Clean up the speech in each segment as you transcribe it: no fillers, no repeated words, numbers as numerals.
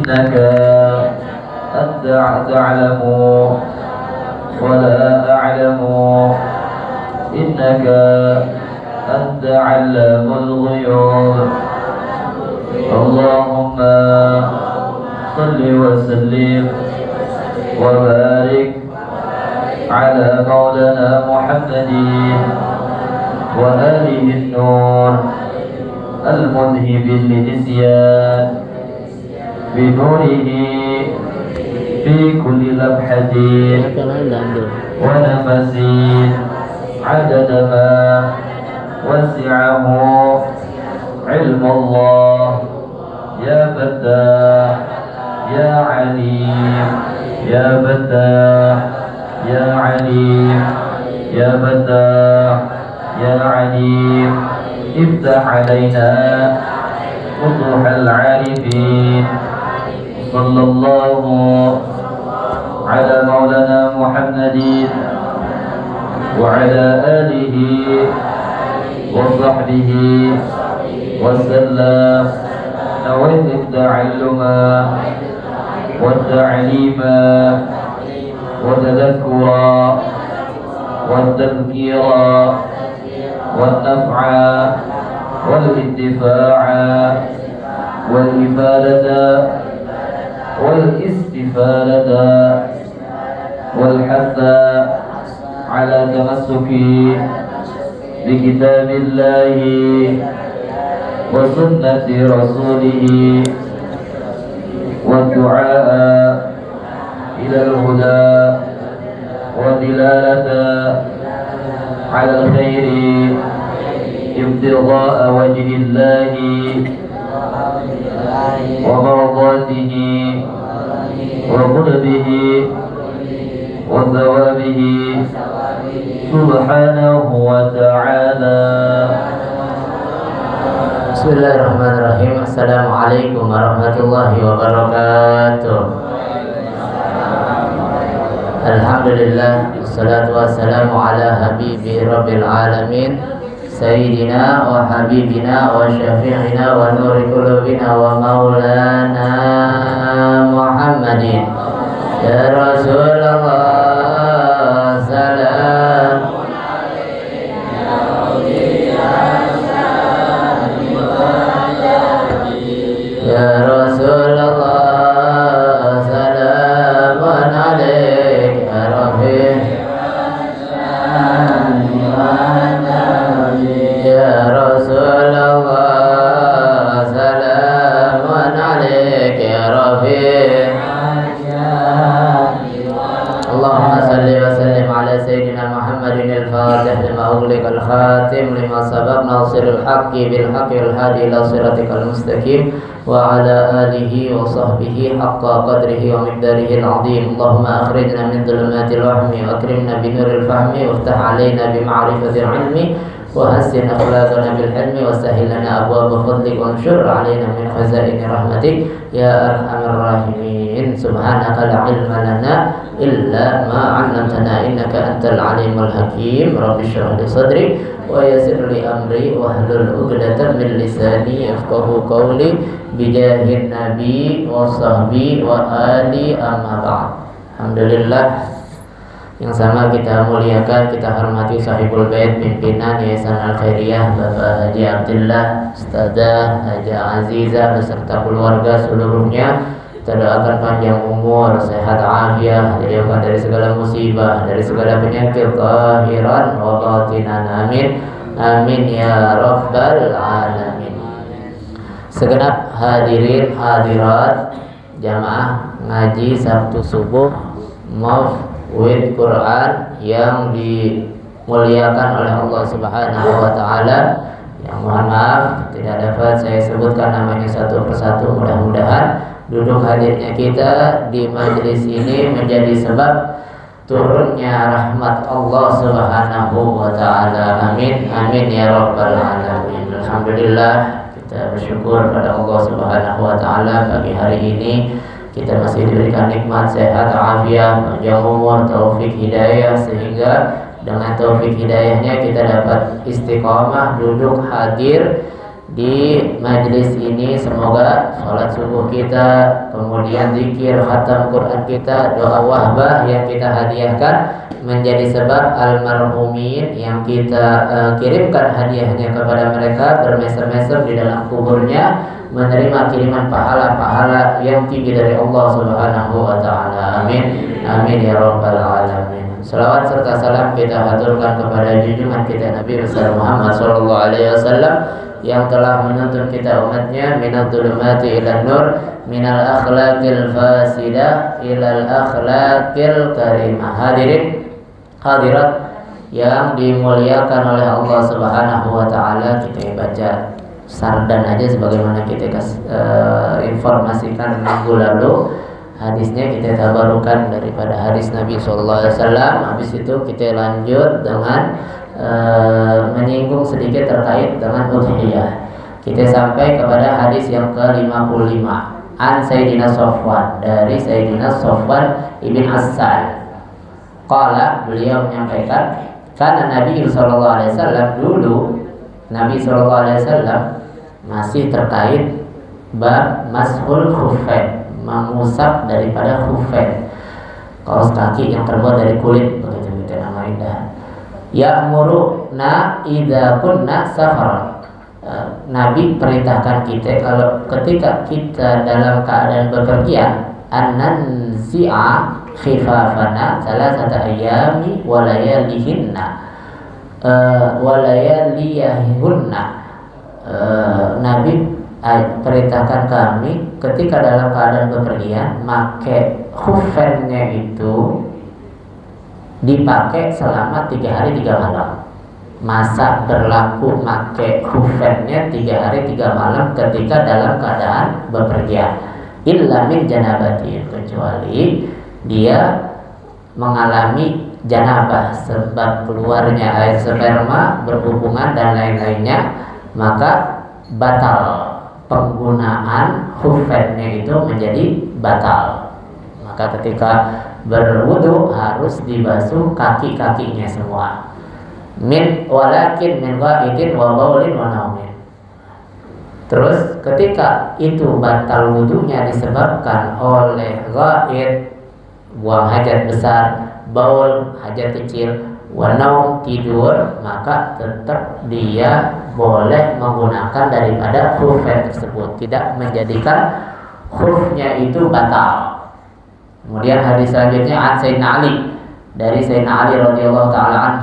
إنك أنت تعلم ولا أعلم إنك أنت علام الغيوب اللهم صل وسلم وبارك على مولانا محمد وآله النور المذهب للنسيان بنوره في كل لمحة ونفس عدد ما وسعه علم الله يا فتاح يا عليم يا فتاح يا عليم يا فتاح يا عليم افتح علينا فتوح العارفين صلى الله على مولانا محمد وعلى آله وصحبه وسلم نويت التعلم والتعليم وتذكرا والتذكيرا والنفع والانتفاع والإفادة والاستفادة والحث على تمسك بكتاب الله وسنة رسوله والدعاء إلى الهدى والدلالة على الخير ابتغاء وجه الله ومرضاته وقربه وثوابه سبحانه وتعالى. Bismillahirrahmanirrahim. Assalamualaikum warahmatullahi wabarakatuh. Alhamdulillah, wassalatu wassalamu ala habibi rabbil alamin Sayyidina wa habibina wa syafi'ina wa nuri qulubina wa maulana Muhammadin. Ya Rasulullah, salam ya Rasulullah, salamun alaik ya Rabbi. Ya Rasulullah, salamun alaik ya Rabbi. Allahumma salli wa sallim ala Sayyidina Muhammadin al-Fatih lima ughliq al-khatim lima sabaq nasirul haqqi bil haqqi wal hadi ila siratikal mustaqim wa ala alihi wa sahbihi haqqa qadrihi wa miqdarihi al-azim. Allahumma akhrijna min dhulumatil wahmi wa akrimna bi nuril fahmi waftah alaina bi ma'rifatil ilmi وحسن أخلاقنا بالحلم وسهل لنا أبواب فضلك وانشر علينا من خزائن رحمتك يا أرحم الراحمين. سبحانك لا علم لنا إلا ما علمتنا إنك أنت العليم الحكيم. رب اشرح لي صدري ويسر لي أمري واحلل عقدة من لساني يفقهوا قولي بجاه النبي وصحبه وآله أما بعد. Alhamdulillah, yang sama kita muliakan, kita hormati sahibul bait, pimpinan Yayasan Al-Khairiyah Bapak Haji Abdullah, Ustazah Haji Azizah beserta keluarga seluruhnya. Kita doakan panjang umur, sehat afiat, dijauhkan dari segala musibah, dari segala penyakit zahiran wa batinan. Amin. Amin ya rabbal alamin. Segenap hadirin hadirat jamaah ngaji Sabtu subuh Maw'id Quran yang dimuliakan oleh Allah Subhanahu wa taala. Yang mohon maaf tidak dapat saya sebutkan namanya satu persatu. Mudah-mudahan duduk hadirnya kita di majelis ini menjadi sebab turunnya rahmat Allah Subhanahu wa taala. Amin. Amin ya rabbal alamin. Alhamdulillah, kita bersyukur pada Allah Subhanahu wa taala pagi hari ini kita masih diberikan nikmat sehat, afiat, panjang umur, taufik hidayah, sehingga dengan taufik hidayahnya kita dapat istiqamah duduk hadir di majelis ini semoga sholat subuh kita, kemudian zikir, khatam Quran kita, doa wahbah yang kita hadiahkan menjadi sebab almarhumin yang kita kirimkan hadiahnya kepada mereka bermeser-meser di dalam kuburnya menerima kiriman pahala-pahala yang tinggi dari Allah Subhanahu wa taala. Amin. Amin ya rabbal alamin. Salawat serta salam kita haturkan kepada junjungan kita Nabi besar Muhammad sallallahu alaihi wasallam yang telah menuntun kita umatnya minal dhulumati ilan nur, minal akhlaqil fasidah ilal akhlaqil karimah. Hadirin hadirat yang dimuliakan oleh Allah Subhanahu wa taala, kita baca sardan aja sebagaimana kita informasikan minggu lalu. Hadisnya kita tabarukan daripada hadis Nabi sallallahu alaihi wasallam. Habis itu kita lanjut dengan menyinggung sedikit terkait dengan udhiyah. Kita sampai kepada hadis yang ke-55 an Sayyidina Safwan, dari Sayyidina Safwan ibn Asal. Qala, beliau menyampaikan, karena Nabi sallallahu alaihi wasallam dulu, Nabi sallallahu alaihi wasallam masih terkait bab mashul khuffain, mengusap daripada khuffain, kaos kaki yang terbuat dari kulit, begitu kita nama indah. Ya'muruna idza kunna safaran. Nabi perintahkan kita kalau ketika kita dalam keadaan bepergian, annanzi'a khifafana salasata ayyami wa layalihinna wa layaliyahunna. Nabi perintahkan kami ketika dalam keadaan bepergian make khuffainnya itu dipakai selama 3 hari 3 malam. Masa berlaku make khuffainnya 3 hari 3 malam ketika dalam keadaan bepergian. Illa min janabati, kecuali dia mengalami janabah sebab keluarnya air sperma, berhubungan dan lain-lainnya, maka batal penggunaan khuffainnya itu menjadi batal. Maka ketika berwudu harus dibasuh kaki-kakinya semua. Walakin min ghaidin wa baulin wa naumin. Terus ketika itu batal wudunya disebabkan oleh ghaid, buang hajat besar, baul, hajat kecil, wa naum, tidur, maka tetap dia boleh menggunakan daripada khuffain tersebut, tidak menjadikan khufnya itu batal. Kemudian hadis selanjutnya an Sayyidina Ali, dari Sayyidina Ali radhiyallahu taala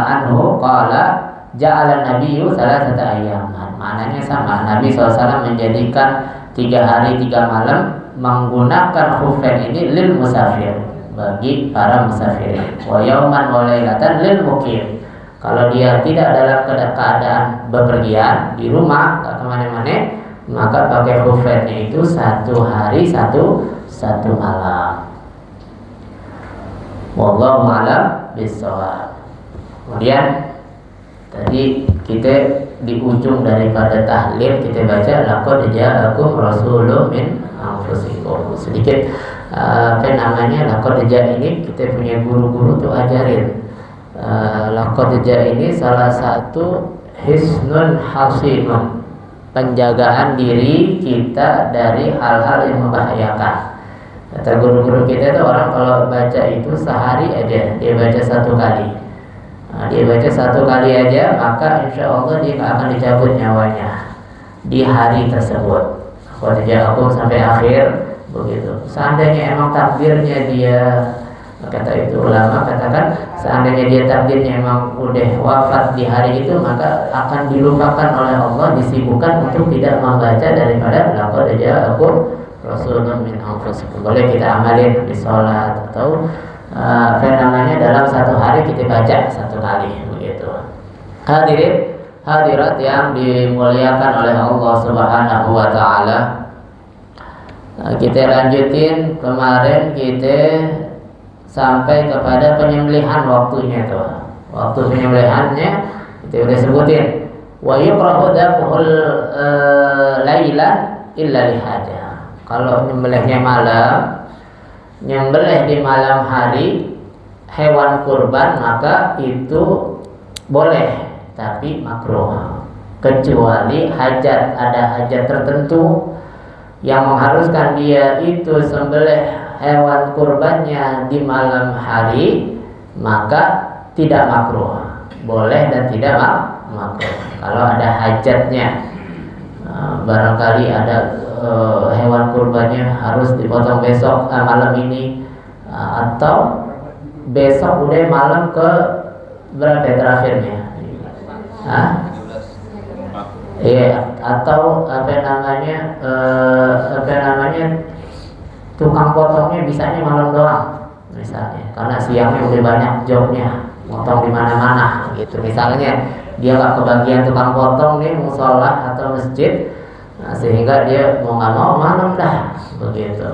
anhu qala ja'ala nabiyyu salasata ayyaman. Maknanya sama, Nabi SAW menjadikan 3 hari 3 malam menggunakan khuffain ini lil musafir, bagi para musafir, wa yauman wa lailatan lil muqim. Kalau dia tidak dalam keadaan bepergian di rumah, tak kemana-mana, maka pakai khuffainnya itu 1 hari 1 malam. Wallahu a'lam bishawab. Kemudian tadi kita di ujung daripada tahlil kita baca laqad ja'akum rasulun min anfusikum. Sedikit laqad ja'a ini kita punya guru-guru tuh ajarin. Laqad ja'a ini salah satu hisnun hasinun, penjagaan diri kita dari hal-hal yang membahayakan. Kata guru-guru kita itu, orang kalau baca itu sehari aja dia baca 1 kali. Dia baca 1 kali aja, maka insya Allah dia akan dicabut nyawanya di hari tersebut. Kalau aku sampai akhir begitu. Seandainya emang takdirnya dia, kata itu ulama katakan, seandainya dia takdirnya emang udah wafat di hari itu, maka akan dilupakan oleh Allah, disibukkan untuk tidak membaca daripada laqad ja'akum rasulun min anfusikum. Boleh kita amalin di sholat atau dalam 1 hari kita baca 1 kali begitu. Hadirin hadirat yang dimuliakan oleh Allah Subhanahu wa taala, kita lanjutin. Kemarin kita sampai kepada penyembelihan waktunya tuh. Waktu penyembelihannya kita udah sebutin. Wa yuqra'u dhabhul lailan illa lihajah. Kalau nyembelihnya malam, nyembelih di malam hari hewan kurban, maka itu boleh, tapi makruh. kecuali ada hajat tertentu yang mengharuskan dia itu sembelih hewan kurbannya di malam hari, maka tidak makruh, boleh dan tidak makruh. Kalau ada hajatnya, barangkali ada hewan kurbannya harus dipotong besok, malam ini, atau besok udah malam ke berapa terakhirnya? Iya, atau tukang potongnya bisanya malam doang, misalnya, karena siangnya udah banyak jobnya, potong di mana-mana, gitu. Misalnya dia nggak kebagian tukang potong nih musola atau masjid, sehingga dia mau nggak mau malam dah, begitu.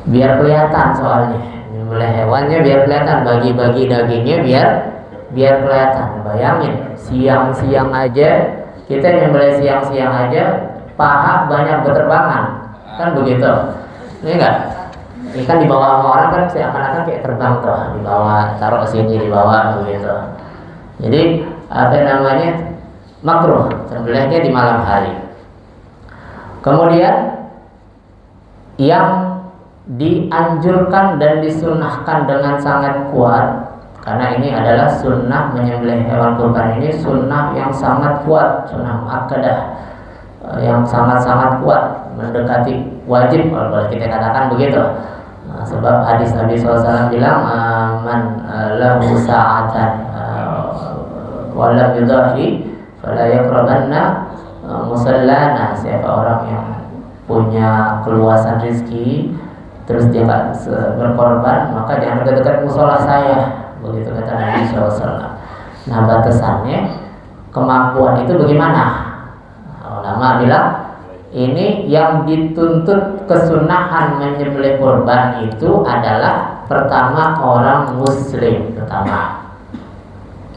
Biar kelihatan soalnya, nyembelih hewannya biar kelihatan, bagi-bagi dagingnya biar kelihatan. Bayangin, siang-siang aja. Kita nyembelih siang-siang aja, paha banyak berterbangan, kan begitu? Ini enggak? Ini kan dibawa sama orang kan seakan-akan kayak terbang tuh, dibawa, taruh sini, dibawa begitu. Jadi makruh sembelihnya di malam hari. Kemudian yang dianjurkan dan disunnahkan dengan sangat kuat, karena ini adalah sunnah menyembelih hewan kurban, ini sunnah yang sangat kuat, sunnah muakkadah yang sangat-sangat kuat, mendekati wajib kalau boleh kita katakan begitu. Sebab hadis Nabi SAW bilang, man lahu sa'atan wa lam yudahi fala yaqrabanna musallana. Siapa orang yang punya keluasan rezeki terus dia nggak berkorban, maka jangan dekat-dekat musola saya. Begitu kata Nabi SAW. Nah, batasannya kemampuan itu bagaimana? Ulama bilang ini yang dituntut kesunahan menyembelih kurban itu adalah pertama orang muslim pertama.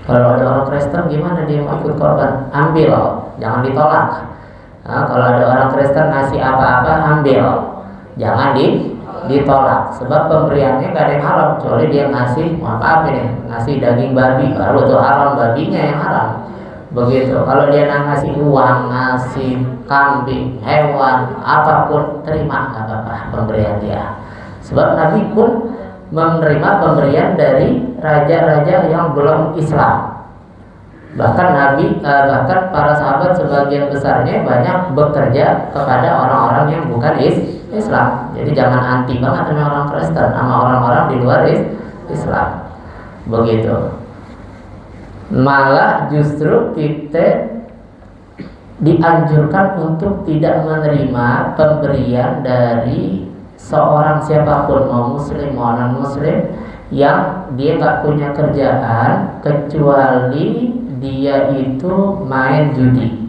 Kalau ada orang Kristen gimana dia mau ikut korban? Ambil, jangan ditolak. Nah, kalau ada orang Kristen ngasih apa-apa, ambil, jangan ditolak. Sebab pemberiannya gak ada yang haram, kecuali dia ngasih, maaf ini, ngasih daging babi, baru itu haram, babinya yang haram. Begitu. Kalau dia ngasih uang, ngasih kambing, hewan, apapun, terima, gak apa-apa pemberian dia. Sebab Nabi pun menerima pemberian dari raja-raja yang belum Islam. Bahkan bahkan para sahabat sebagian besarnya banyak bekerja kepada orang-orang yang bukan Islam. Jadi jangan anti banget sama orang Kristen, sama orang-orang di luar Islam. Begitu. Malah justru kita dianjurkan untuk tidak menerima pemberian dari seorang siapapun, mau muslim mau non muslim, yang dia nggak punya kerjaan kecuali dia itu main judi,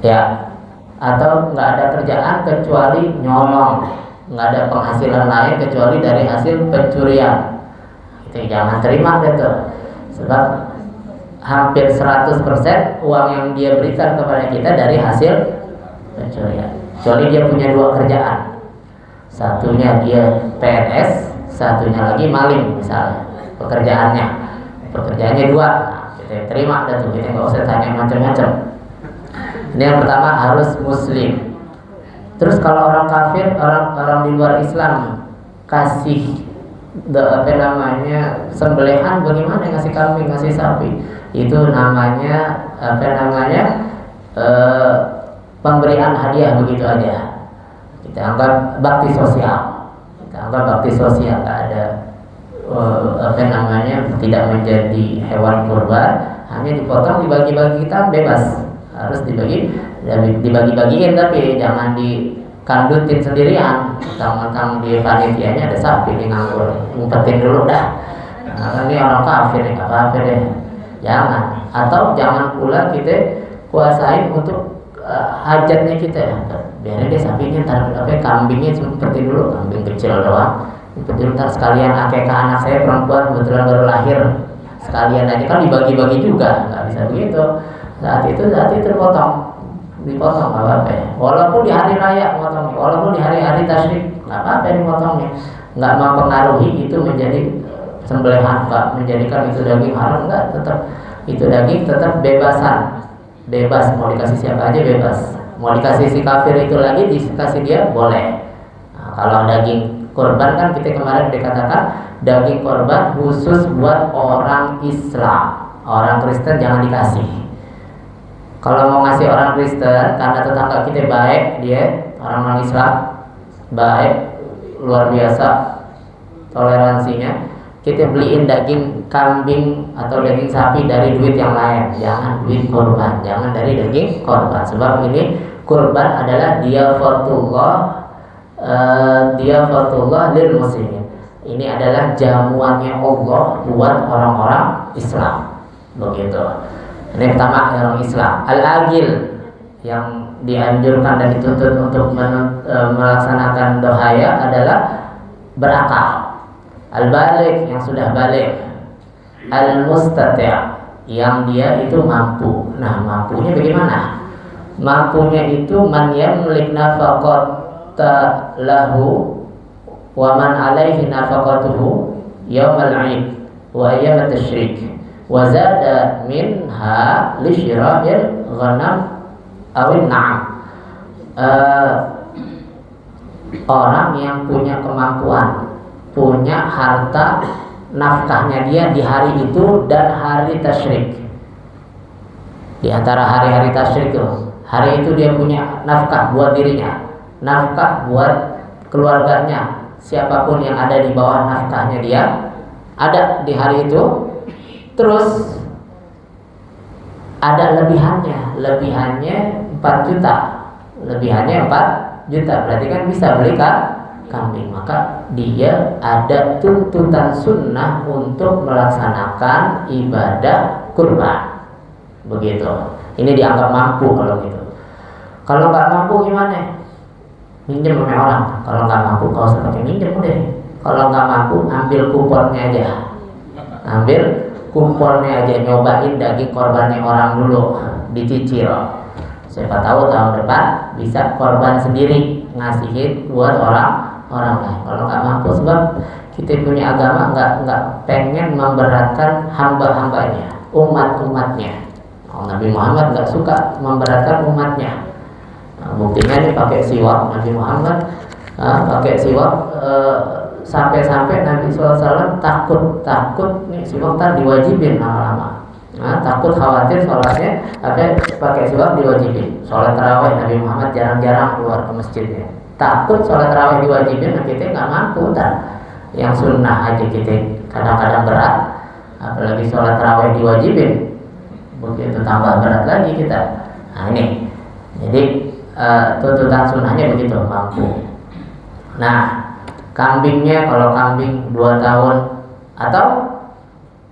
ya, atau nggak ada kerjaan kecuali nyolong, nggak ada penghasilan lain kecuali dari hasil pencurian. Itu jangan terima gitu. Sebab hampir 100% uang yang dia berikan kepada kita dari hasil pencurian. Kecuali dia punya dua kerjaan. Satunya dia PNS, satunya lagi maling misalnya. Pekerjaannya dua. Nah, kita terima dah tuh, kita nggak usah tanya macam-macam. Ini yang pertama, harus muslim. Terus kalau orang kafir, orang di luar Islam kasih sembelihan, bagaimana ngasih kambing, ngasih sapi, itu namanya pemberian hadiah begitu aja. Kita anggap bakti sosial, nggak ada tidak menjadi hewan kurban, hanya dipotong, dibagi-bagi, kita bebas, harus dibagi-bagiin, tapi jangan dikandutin sendirian. Mentang-mentang di panitianya ada sapi, di nganggur, ngumpetin dulu dah. Nah, ini orang kafir, nggak kafir deh, jangan. Atau jangan pula kita kuasain untuk hajatnya kita, biarin deh sapinya, kambingnya ngumpetin dulu, kambing kecil doang. Betul, ntar sekalian akekah anak saya perempuan kebetulan baru lahir, sekalian aja kan dibagi-bagi juga, nggak bisa begitu. Saat itu dipotong nggak apa-apa ya. Walaupun di hari raya potongnya, walaupun di hari-hari tasyrik nggak apa-apa dipotongnya, nggak mempengaruhi itu menjadi sembelihan, nggak menjadikan itu daging haram, nggak, tetap itu daging tetap bebas, mau dikasih siapa aja bebas. Mau dikasih si kafir itu lagi dikasih dia boleh. Nah, kalau daging korban kan kita kemarin dikatakan daging korban khusus buat orang Islam, orang Kristen jangan dikasih. Kalau mau ngasih orang Kristen karena tetangga kita baik, dia orang Islam baik luar biasa toleransinya, kita beliin daging kambing atau daging sapi dari duit yang lain, jangan duit korban, jangan dari daging korban. Sebab ini korban adalah diyafatullah lil muslimin. Ini adalah jamuannya Allah buat orang-orang Islam. Begitu. Ini pertama orang Islam. Al-agil yang dianjurkan dan dituntut untuk melaksanakan dohaya adalah berakal. Al-balik yang sudah balik, al-mustati' yang dia itu mampu. Nah, mampunya bagaimana? Mampunya itu man yamlik nafaqata lahu wa man alaihi nafaqatuhu yaumal 'id wa ayyam at-tasyrik wa zada minha li syira'il ghanam awin na'am. Orang yang punya kemampuan, punya harta, nafkahnya dia di hari itu dan hari tasyrik. Di antara hari-hari tasyrik itu, hari itu dia punya nafkah buat dirinya, nafkah buat keluarganya, siapapun yang ada di bawah nafkahnya dia ada di hari itu. Terus ada lebihannya 4 juta, berarti kan bisa beli kambing. Maka dia ada tuntutan sunnah untuk melaksanakan ibadah kurban. Begitu. Ini dianggap mampu kalau gitu. Kalau nggak mampu gimana? Minjem sama orang. Kalau nggak mampu, kalau usah pakai minjem deh. Kalau nggak mampu, ambil kuponnya aja. Nyobain daging korbannya orang dulu, dicicil. Siapa tahu tahun depan bisa korban sendiri, ngasihin buat orang lain. Kalau nggak mampu, sebab kita punya agama nggak pengen memberatkan hamba-hambanya, umatnya. Nabi Muhammad nggak suka memberatkan umatnya. Nah, buktinya ini pakai siwak. Nabi Muhammad pakai siwak sampai Nabi SAW takut nih siwak ntar diwajibin lama-lama. Takut khawatir sholatnya pakai siwak diwajibin. Sholat tarawih Nabi Muhammad jarang-jarang keluar ke masjidnya. Takut sholat tarawih diwajibin, nah kita nggak mampu yang sunnah aja kita kadang-kadang berat, apalagi sholat tarawih diwajibin, begitu tambah berat lagi kita. Nah ini, jadi tuntutan sunnahnya begitu, mampu. Nah, kambingnya kalau kambing 2 tahun atau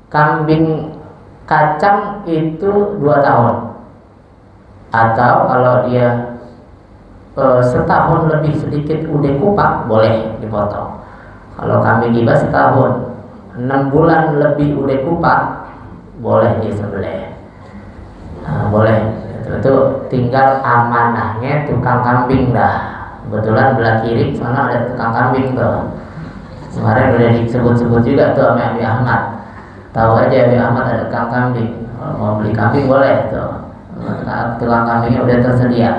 kambing kacang itu 2 tahun, atau kalau dia setahun lebih sedikit udah kupak boleh dipotong. Kalau kambing gibah setahun 6 bulan lebih udah kupak boleh disembelih. Boleh. Itu tinggal amanahnya tukang kambing dah. Kebetulan belah kiri sana ada tukang kambing tuh. Kemarin udah disebut-sebut juga tuh sama Abi Ahmad. Tahu aja Abi Ahmad ada tukang kambing. Kalau mau beli kambing boleh tuh. Tukang kambingnya udah tersedia.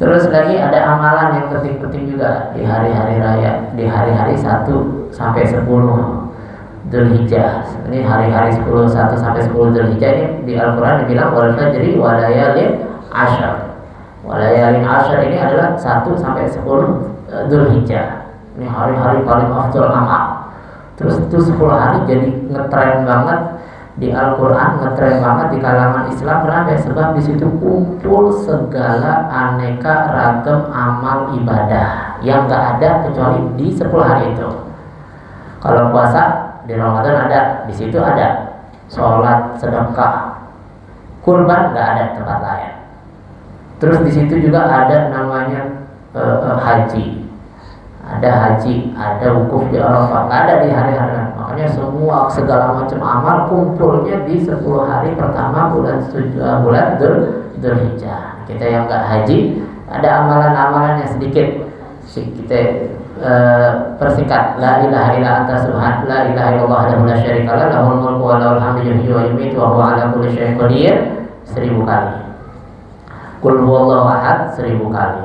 Terus lagi ada amalan yang penting-penting juga di hari-hari raya, di hari-hari 1 sampai 10 Dzulhijjah. Ini hari-hari 1 sampai 10 Dzulhijjah ini di Al-Qur'an dibilang wal fajri wa layalin 'ashr. Wa layalin 'ashr ini adalah 1 sampai 10 Dzulhijjah. Ini hari-hari paling afdal amal. Terus itu 10 hari jadi ngetren banget di Al-Quran, ngetren banget di kalangan Islam. Kenapa? Sebab di situ kumpul segala aneka ragam amal ibadah yang nggak ada kecuali di 10 hari itu. Kalau puasa di Ramadan ada, di situ ada sholat, sedekah, kurban nggak ada tempat lain. Terus di situ juga ada namanya haji. Ada haji, ada wukuf di Arafah, nggak ada di hari-hari lain. Makanya semua segala macam amal kumpulnya di 10 hari pertama bulan Dzulhijjah. Kita yang nggak haji ada amalan-amalan yang sedikit kita persingkat la ilaha illa anta subhan la ilaha illallah wahdahu la syarika lah lahul mulku wa lahul hamdu yuhyi wa yumiitu wa huwa ala kulli syai'in qadir 1000 kali. Qul huwallahu ahad 1000 kali.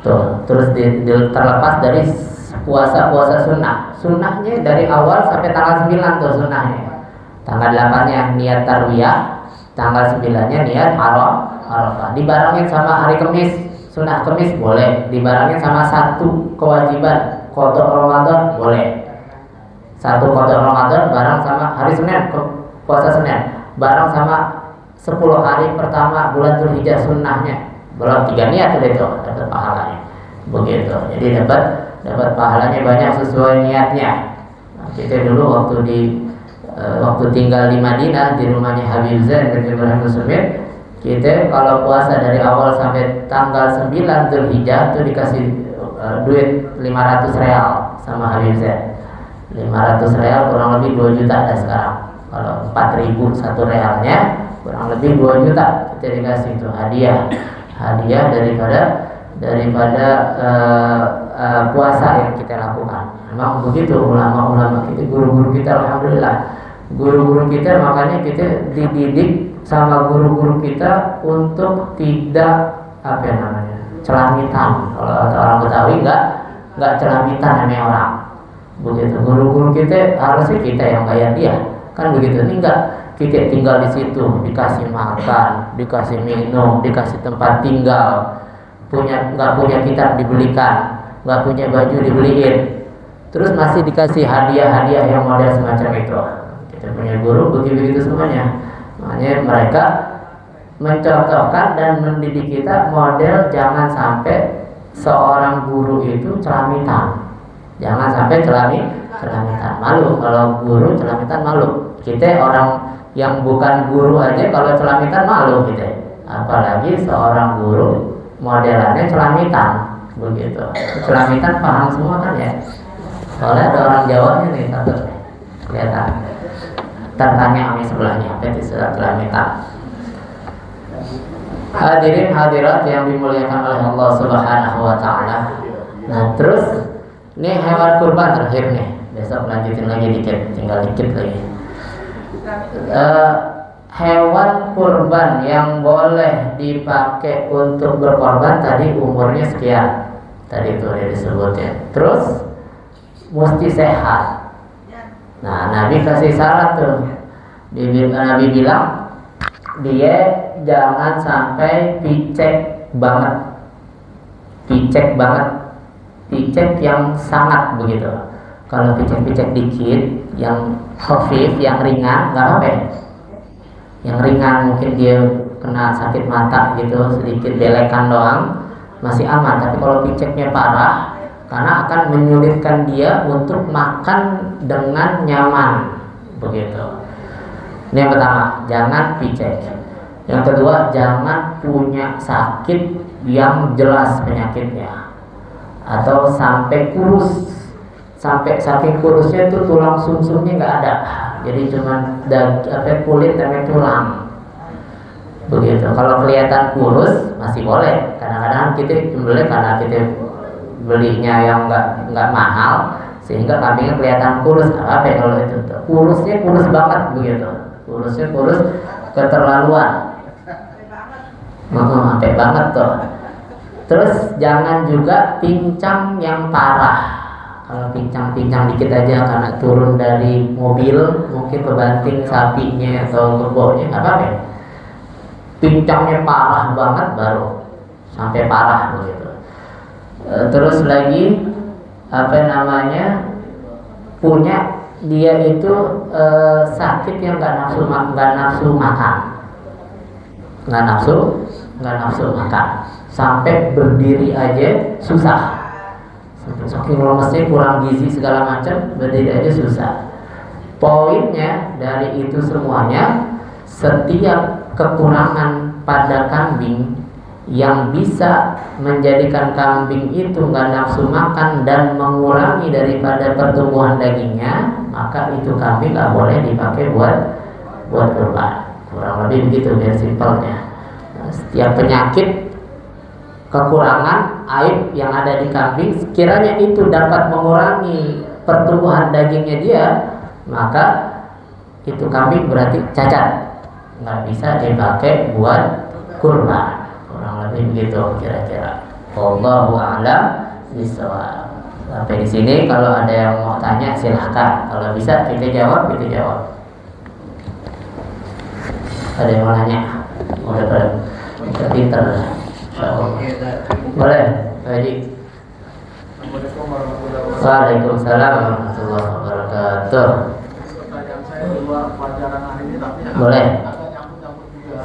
Tuh, terus terlepas dari puasa sunnah. Sunnahnya dari awal sampai tanggal 9 tuh sunnahnya. Tanggal 8-nya niat tarwiyah, tanggal 9-nya niat Arafah. Dibarengin sama hari Kamis, sunnah Kamis boleh. Dibarengin sama satu kewajiban qada Ramadan boleh. Satu qada Ramadan bareng sama hari Senin, puasa Senin. Bareng sama 10 hari pertama bulan Dzulhijjah sunnahnya. Belum 3 niat itu dapat pahalanya. Begitu. Jadi dapat pahalanya banyak sesuai niatnya. Nah, kita dulu waktu tinggal di Madinah di rumahnya Habib Zain bin Ibrahim Muslimid, kita kalau puasa dari awal sampai tanggal 9 Dzulhijjah itu dikasih duit 500 real sama Habib Zain. 500 real kurang lebih 2 juta ada sekarang. Kalau 4.000 satu realnya kurang lebih 2 juta kita dikasih itu hadiah daripada puasa yang kita lakukan. Memang begitu ulama-ulama kita, guru-guru kita, alhamdulillah guru-guru kita, makanya kita dididik sama guru-guru kita untuk tidak celamitan. Kalau orang Betawi nggak celamitan namanya orang. Begitu guru-guru kita, harusnya kita yang bayar dia kan begitu. Ini enggak, kita tinggal di situ, dikasih makan, dikasih minum, dikasih tempat tinggal, nggak punya kitab dibelikan, nggak punya baju dibeliin, terus masih dikasih hadiah-hadiah yang model semacam itu. Kita punya guru begitu semuanya. Makanya mereka mencontohkan dan mendidik kita model jangan sampai seorang guru itu celamitan. Jangan sampai celamitan, malu kalau guru celamitan, malu. Kita orang yang bukan guru aja kalau celamitan malu kita, apalagi seorang guru modelannya celamitan. Begitu. Celamitan paham semua kan ya? Soalnya ada orang Jawanya nih satu, kelihatan. Tanya kami sebelahnya, apa itu celamitan? Hadirin hadirat yang dimuliakan oleh Allah Subhanahu wa taala. Nah, terus ini hewan kurban terakhir nih. Besok lanjutin lagi dikit, tinggal dikit lagi. Hewan kurban yang boleh dipakai untuk berkorban tadi umurnya sekian. Tadi itu udah disebutnya. Terus mesti sehat. Nah, Nabi kasih syarat tuh. Nabi bilang dia jangan sampai picek banget. Picek yang sangat begitu. Kalau picek dikit, yang khafif, yang ringan, nggak apa-apa. Yang ringan mungkin dia kena sakit mata gitu, sedikit belekan doang, masih aman. Tapi kalau piceknya parah, karena akan menyulitkan dia untuk makan dengan nyaman, begitu. Ini yang pertama, jangan picek. Yang kedua, jangan punya sakit yang jelas penyakitnya, atau sampai kurus. Sampai saking kurusnya itu tulang sumsumnya nggak ada, jadi cuma kulit sama tulang. Begitu. Kalau kelihatan kurus masih boleh. Kadang-kadang kita beli karena kita belinya yang nggak mahal, sehingga kambingnya kelihatan kurus. Apa ya kalau itu? Kurusnya kurus banget begitu. Kurusnya kurus keterlaluan. Sampai banget tuh. Terus jangan juga pincang yang parah. Kalau pincang dikit aja karena turun dari mobil, mungkin kebanting sapinya atau kebonya, nggak apa-apa. Pincangnya parah banget baru sampai parah begitu. Terus lagi punya dia itu sakit yang nggak nafsu makan, sampai berdiri aja susah. Saking lemesnya, kurang gizi segala macam, berdiri aja susah. Poinnya dari itu semuanya, setiap kekurangan pada kambing yang bisa menjadikan kambing itu nggak nafsu makan dan mengurangi daripada pertumbuhan dagingnya, maka itu kambing nggak boleh dipakai buat kurban. Kurang lebih begitu biar simpelnya. Setiap penyakit kekurangan aib yang ada di kambing, sekiranya itu dapat mengurangi pertumbuhan dagingnya dia, maka itu kambing berarti cacat, nggak bisa dipakai buat kurban. Kurang lebih begitu kira-kira. Wallahu a'lam bishawab. Sampai di sini, kalau ada yang mau tanya silahkan. Kalau bisa kita jawab, kita jawab. Ada yang mau nanya? Udah pinter. Boleh, Pak Haji. Waalaikumsalam warahmatullahi wabarakatuh. Boleh.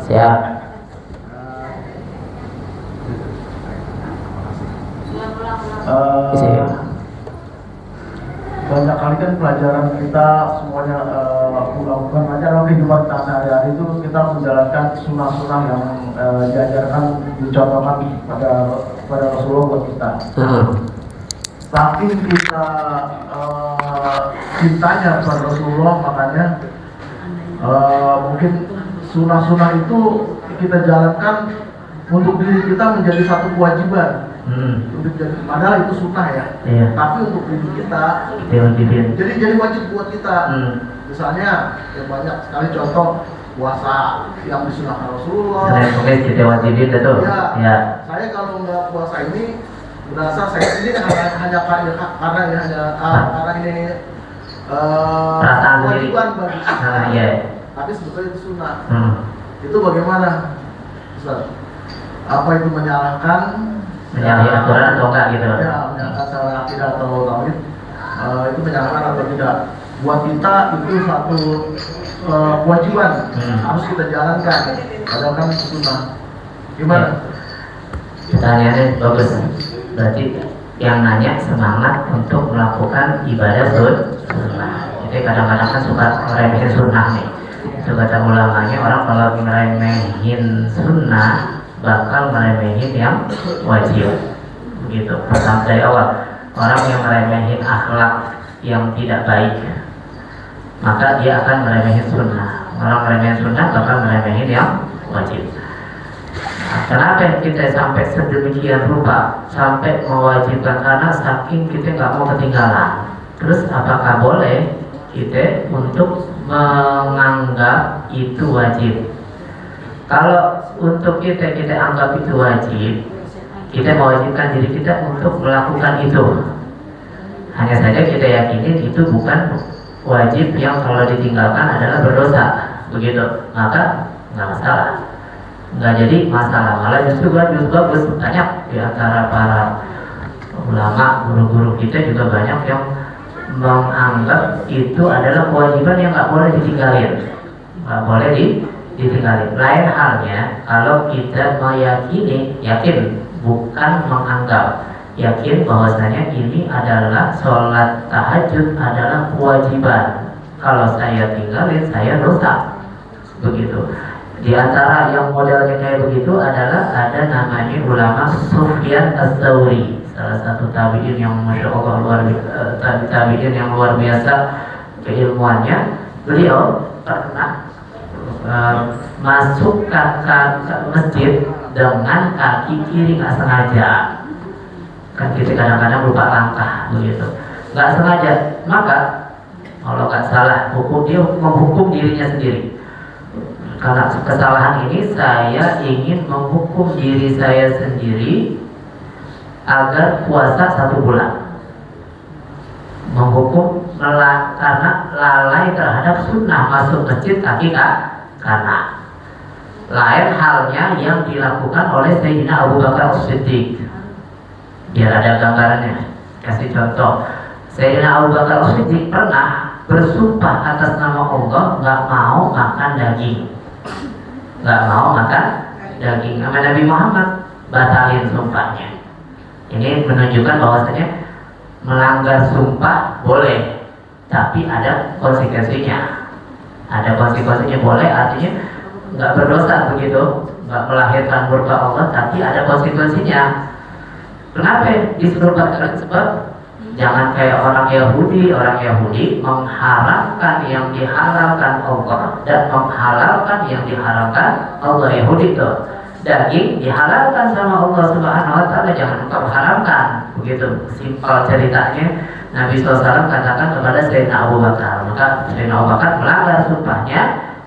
Siap. Banyak kali kan pelajaran kita semuanya bukan pelajaran kehidupan kita sehari-hari itu kita menjalankan sunnah-sunnah yang diajarkan, dicontohkan pada Rasulullah buat kita. Saking kita cintanya pada Rasulullah, makanya mungkin sunnah-sunnah itu kita jalankan untuk diri kita menjadi satu kewajiban. Padahal itu sunnah ya, tapi untuk diri kita jadi wajib buat kita. Misalnya yang banyak sekali contoh puasa yang disunahkan Rasulullah. Mungkin kita wajibin itu. Ya. Saya kalau nggak puasa ini merasa saya ini hanya karena ini kewajiban bagi kita. Tapi sebetulnya itu sunnah. Itu bagaimana, Ustaz? Apa itu menyalahkan aturan atau enggak gitu? Ya, menyalahkan salah akidah atau tauhid, itu menyalahkan atau tidak? Buat kita itu satu kewajiban, harus kita jalankan. Padahal kan sunnah. Gimana? Pertanyaannya bagus. Berarti yang nanya semangat untuk melakukan ibadah sunnah. Jadi kadang-kadang kan suka meremehin sunnah nih. Itu kata ulamanya, orang kalau meremehin sunnah bakal meremehin yang wajib. Begitu. Pertama dari awal, orang yang meremehin akhlak yang tidak baik, maka dia akan meremehin sunnah. Orang meremehin sunnah bakal meremehin yang wajib. Nah, kenapa kita sampai sedemikian rupa sampai mewajibkan? Karena saking kita nggak mau ketinggalan. Terus apakah boleh kita untuk menganggap itu wajib? Kalau untuk kita anggap itu wajib, kita mewajibkan diri kita untuk melakukan itu. Hanya saja kita yakini itu bukan wajib yang kalau ditinggalkan adalah berdosa, begitu. Maka nggak masalah, nggak jadi masalah. Malah justru bagus. Banyak di antara para ulama, guru-guru kita juga banyak yang menganggap itu adalah kewajiban yang nggak boleh ditinggalin, nggak boleh ditinggalin. Lain halnya kalau kita meyakini, yakin, bukan menganggap, yakin bahwasanya ini adalah sholat tahajud adalah kewajiban. Kalau saya tinggalin, saya dosa. Begitu. Di antara yang modelnya kayak begitu adalah ada namanya ulama Sufyan Az-Zawri, salah satu tabi'in yang masya Allah tabi'in yang luar biasa keilmuannya. Beliau pernah masuk ke masjid dengan kaki kiri nggak sengaja. Kan kita kadang-kadang lupa langkah begitu, nggak sengaja. Maka kalau nggak salah dia menghukum dirinya sendiri. Karena kesalahan ini saya ingin menghukum diri saya sendiri agar puasa 1 bulan. Menghukum karena lalai terhadap sunnah masuk masjid kaki kanan. Lain halnya yang dilakukan oleh Sayyidina Abu Bakar As-Siddiq. Biar ada gambarannya, kasih contoh. Sayyidina Abu Bakar As-Siddiq pernah bersumpah atas nama Allah nggak mau makan daging, nggak mau makan daging. Sama Nabi Muhammad batalin sumpahnya. Ini menunjukkan bahwasanya melanggar sumpah boleh, tapi ada konsekuensinya. Ada konsekuensinya boleh, artinya nggak berdosa begitu, nggak melahirkan murka Allah, tapi ada konsekuensinya. Kenapa disuruh batalkan? Sebab jangan kayak orang Yahudi mengharamkan yang diharamkan Allah dan menghalalkan yang diharamkan Allah. Yahudi itu daging dihalalkan sama Allah Subhanahu wa taala, jangan engkau haramkan. Begitu simpel ceritanya. Nabi SAW katakan kepada Sayyidina Abu Bakar, maka Sayyidina Abu Bakar melanggar sumpahnya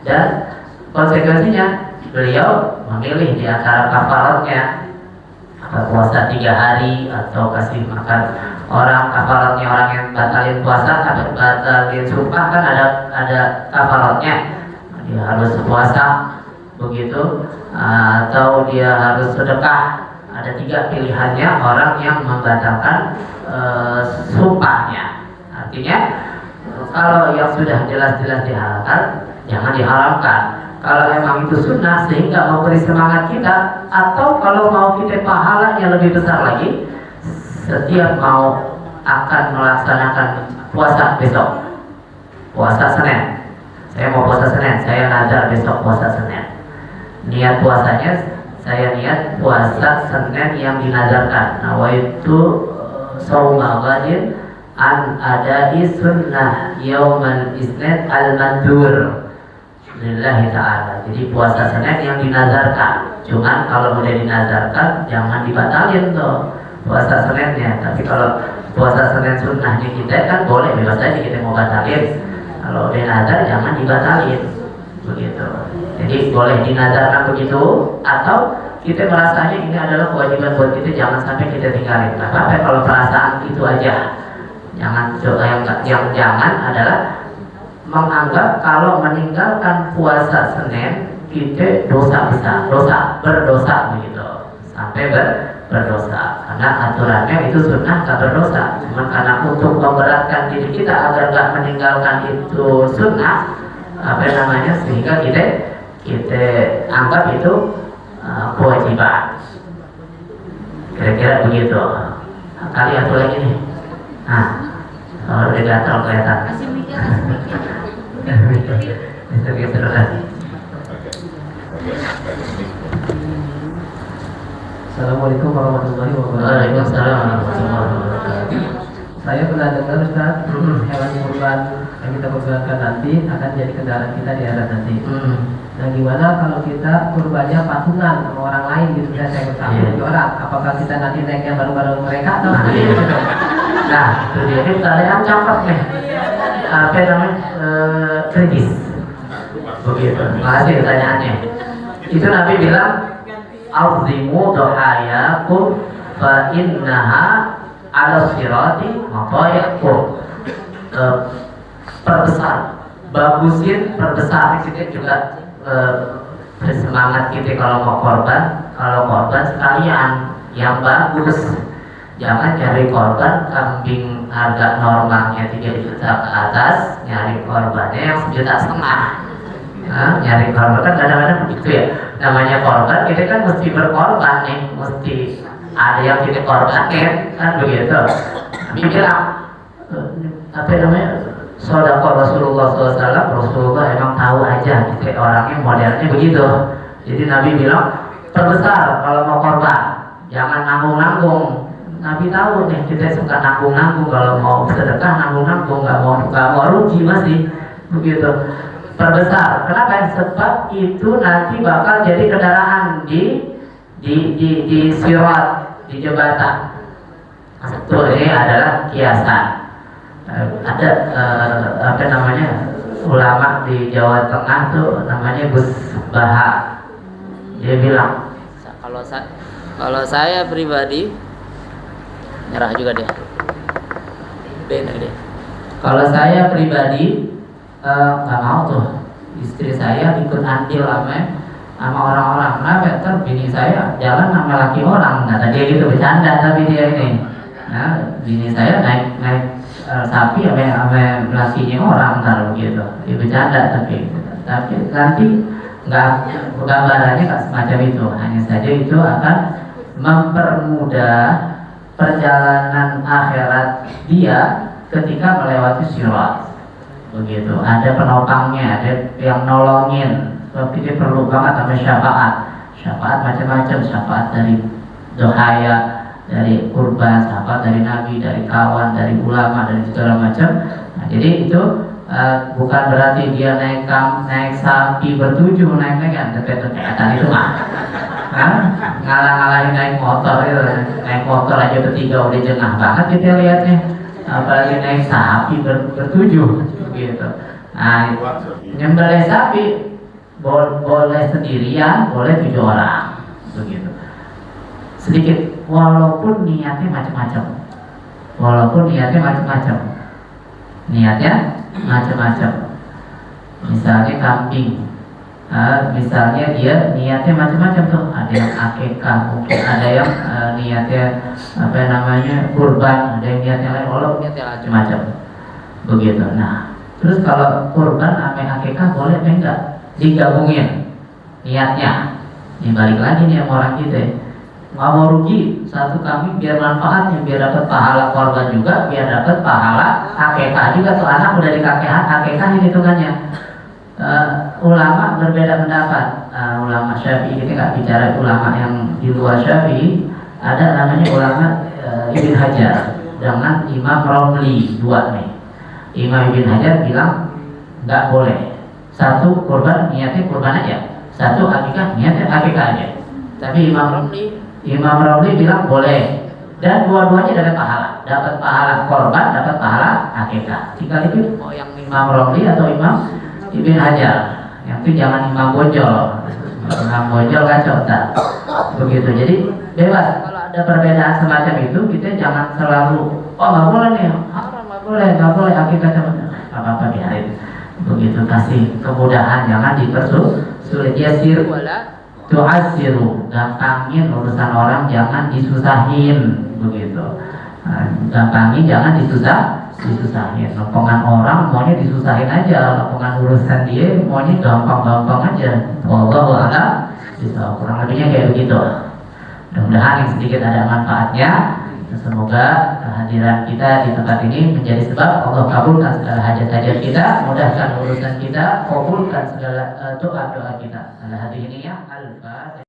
dan konsekuensinya beliau memilih di antara kafaratnya puasa 3 hari atau kasih makan orang. Kafaratnya orang yang batalin puasa atau batalin sumpah kan ada kafaratnya, dia harus puasa begitu, atau dia harus sedekah. Ada 3 pilihannya orang yang membatalkan sumpahnya. Artinya kalau yang sudah jelas-jelas dihalalkan jangan diharamkan. Kalau memang itu sunnah sehingga memberi semangat kita, atau kalau mau kita pahala yang lebih besar lagi, setiap mau akan melaksanakan puasa besok, puasa Senin, saya mau puasa Senin, saya nazar besok puasa Senin. Niat puasanya saya niat puasa Senin yang dinazarkan. Nawaitu shauma ghadin an adai sunnah yaumal isnin al-mandur lillahi ta'ala. Jadi puasa Senin yang dinazarkan. Cuman kalau udah dinazarkan jangan dibatalin tuh puasa Seninnya. Tapi kalau puasa Senin sunnahnya kita kan boleh, bebas aja kita mau batalin. Kalau udah nazar jangan dibatalin. Begitu. Jadi boleh dinazarkan begitu, atau kita merasanya ini adalah kewajiban buat kita, jangan sampai kita tinggalin. Nah, apa kalau perasaan itu aja. Jangan, yang jangan adalah menganggap kalau meninggalkan puasa Senin kita dosa besar, berdosa begitu, sampai berdosa. Karena aturannya itu sunnah tak berdosa. Cuma karena untuk memberatkan diri kita agar gak meninggalkan itu sunnah, sehingga kita anggap itu kewajiban. Kira-kira begitu. Kali satu lagi nih. Nah, kalau udah gatal kelihatan. Masih mikir. Geser lagi. Assalamualaikum warahmatullahi wabarakatuh. Waalaikumsalam warahmatullahi wabarakatuh. Saya pernah dengar Ustaz, hewan kurban yang kita kurbankan nanti akan jadi kendaraan kita di akhirat nanti. Nah, gimana kalau kita kurbannya patungan sama orang lain gitu, dan saya bersama di orang, apakah kita nanti naiknya bareng-bareng mereka atau Nah, itu dia. Ini pertanyaan cakep nih. Apa namanya? Kritis. Begitu. Makasih pertanyaannya. Itu Nabi bilang, "Azimu dohayakum fa innaha ala sirati matayakum." Perbesar, bagusin, perbesar. Kita juga bersemangat kita kalau mau korban. Kalau korban sekalian yang bagus. Jangan cari korban kambing harga normalnya 3 juta ke atas, nyari korbannya yang 1,5 juta. Nah, nyari korban kan kadang-kadang begitu ya. Namanya korban, kita kan mesti berkorban nih, mesti ada yang kita korbanin, kan begitu. Nabi bilang, Sodaqah Rasulullah SAW, Rasulullah emang tahu aja kita orangnya modelnya begitu. Jadi Nabi bilang, perbesar kalau mau korban, jangan nanggung-nanggung. Nabi tahu nih kita suka nanggung-nanggung, kalau mau sedekah nanggung-nanggung, nggak mau rugi masih begitu. Perbesar, kenapa? Sebab itu nanti bakal jadi kendaraan di sirat, di jembatan. Satu ini adalah kiasan. Ada ulama di Jawa Tengah tuh namanya Gus Baha. Dia bilang, kalau saya pribadi nyerah juga dia. Kalau saya pribadi nggak mau tuh istri saya ikut andil sama orang-orang. Kenapa? Ntar bini saya jalan sama laki orang. Nah tadi gitu bercanda, tapi dia ini, nah bini saya naik sapi sama lakinya orang, ntar begitu. Dia bercanda, tapi nanti nggak, gambarannya nggak semacam itu. Hanya saja itu akan mempermudah perjalanan akhirat dia ketika melewati sirat. Begitu, ada penopangnya, ada yang nolongin. Tapi dia perlu banget sama syafaat macam-macam, syafaat dari dohaya, dari kurban, syafaat dari nabi, dari kawan, dari ulama, dari segala macam. Nah, jadi itu bukan berarti dia naik sapi bertujuh, naik kan, tetek-tetekan itu mah. Nah, ngalah-ngalahin naik motor itu. Naik motor aja bertiga udah jengah banget kita lihatnya. Apalagi naik sapi bertujuh gitu. Nah, nyembelih sapi boleh sendirian, boleh 7 orang begitu. Sedikit walaupun niatnya macam-macam. Niatnya macam-macam. Misalnya kambing, misalnya dia niatnya macam-macam tuh. Ada yang akikah, mungkin ada yang niatnya kurban, ada yang niatnya lain, walaupun niatnya macam-macam. Begitu. Nah, terus kalau kurban sama akikah boleh apa enggak? Digabungin niatnya. Ini balik lagi nih sama orang kita. Nggak mau rugi satu kambing biar manfaatnya, biar dapat pahala korban juga, biar dapat pahala akikah juga. Tuh anak udah akikah hitungannya. Ulama berbeda pendapat. Ulama Syafi'i, kita nggak bicara ulama yang di luar Syafi'i. Ada namanya ulama Ibn Hajar dengan Imam Romli, dua nih. Imam Ibn Hajar bilang nggak boleh. Satu kurban niatnya kurban aja, satu akikah niatnya akikah aja. Tapi Imam Romli bilang boleh, dan dua-duanya dapat pahala korban, dapat pahala akikah. Jika itu mau yang Imam Romli atau Imam Ibn Hajar, yang itu jangan Imam Bojol. Imam Bojol kacau tak begitu. Jadi bebas. Kalau ada perbedaan semacam itu, kita jangan selalu nggak boleh nih, haram nggak boleh akikah apa biarin. Begitu, kasih kemudahan, jangan dipersulit. Yasir tu'asiru, gampangin urusan orang, jangan disusahin begitu. Gampangin, jangan disusahin. Lopongan orang maunya disusahin aja, lopongan urusan dia maunya gampang-gampang aja. Wallahu a'lam bishawab. Kurang lebihnya kayak begitu. Mudah-mudahan yang sedikit ada manfaatnya. Semoga kehadiran kita di tempat ini menjadi sebab Allah kabulkan segala hajat-hajat kita, mudahkan urusan kita, kabulkan segala doa-doa kita. Al-Fatihah.